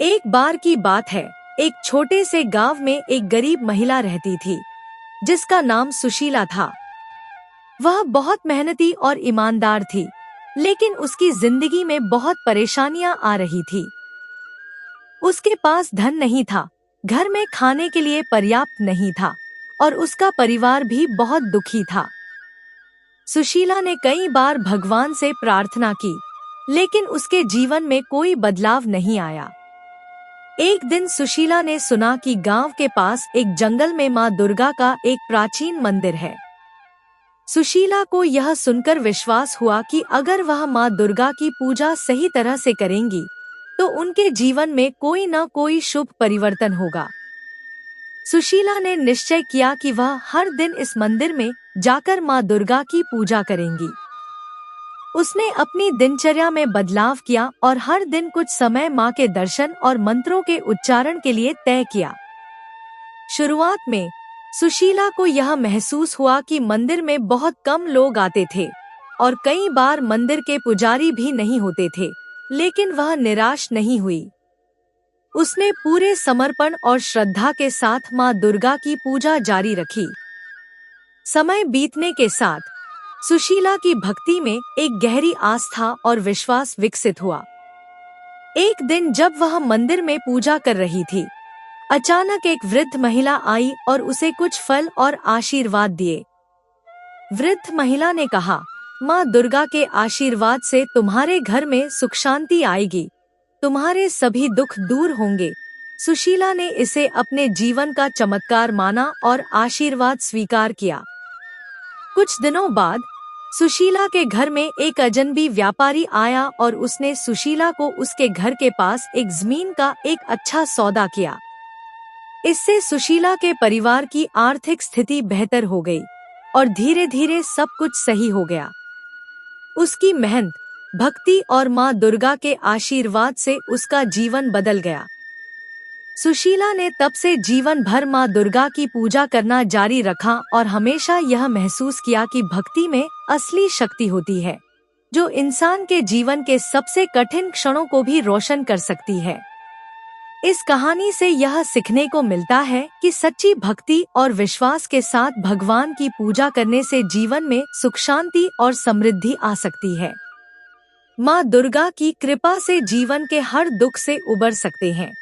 एक बार की बात है, एक छोटे से गांव में एक गरीब महिला रहती थी जिसका नाम सुशीला था। वह बहुत मेहनती और ईमानदार थी, लेकिन उसकी जिंदगी में बहुत परेशानियां आ रही थी। उसके पास धन नहीं था, घर में खाने के लिए पर्याप्त नहीं था और उसका परिवार भी बहुत दुखी था। सुशीला ने कई बार भगवान से प्रार्थना की, लेकिन उसके जीवन में कोई बदलाव नहीं आया। एक दिन सुशीला ने सुना कि गांव के पास एक जंगल में मां दुर्गा का एक प्राचीन मंदिर है। सुशीला को यह सुनकर विश्वास हुआ कि अगर वह मां दुर्गा की पूजा सही तरह से करेंगी, तो उनके जीवन में कोई न कोई शुभ परिवर्तन होगा। सुशीला ने निश्चय किया कि वह हर दिन इस मंदिर में जाकर मां दुर्गा की पूजा करेंगी। उसने अपनी दिनचर्या में बदलाव किया और हर दिन कुछ समय मां के दर्शन और मंत्रों के उच्चारण के लिए तय किया। शुरुआत में सुशीला को यह महसूस हुआ कि मंदिर में बहुत कम लोग आते थे और कई बार मंदिर के पुजारी भी नहीं होते थे, लेकिन वह निराश नहीं हुई। उसने पूरे समर्पण और श्रद्धा के साथ मां दुर्गा की पूजा जारी रखी। समय बीतने के साथ सुशीला की भक्ति में एक गहरी आस्था और विश्वास विकसित हुआ। एक दिन जब वह मंदिर में पूजा कर रही थी, अचानक एक वृद्ध महिला आई और उसे कुछ फल और आशीर्वाद दिए। वृद्ध महिला ने कहा, मां दुर्गा के आशीर्वाद से तुम्हारे घर में सुख शांति आएगी, तुम्हारे सभी दुख दूर होंगे। सुशीला ने इसे अपने जीवन का चमत्कार माना और आशीर्वाद स्वीकार किया। कुछ दिनों बाद सुशीला के घर में एक अजनबी व्यापारी आया और उसने सुशीला को उसके घर के पास एक जमीन का एक अच्छा सौदा किया। इससे सुशीला के परिवार की आर्थिक स्थिति बेहतर हो गई और धीरे धीरे सब कुछ सही हो गया। उसकी मेहनत, भक्ति और मां दुर्गा के आशीर्वाद से उसका जीवन बदल गया। सुशीला ने तब से जीवन भर मां दुर्गा की पूजा करना जारी रखा और हमेशा यह महसूस किया कि भक्ति में असली शक्ति होती है, जो इंसान के जीवन के सबसे कठिन क्षणों को भी रोशन कर सकती है। इस कहानी से यह सीखने को मिलता है कि सच्ची भक्ति और विश्वास के साथ भगवान की पूजा करने से जीवन में सुख शांति और समृद्धि आ सकती है। मां दुर्गा की कृपा से जीवन के हर दुख से उबर सकते हैं।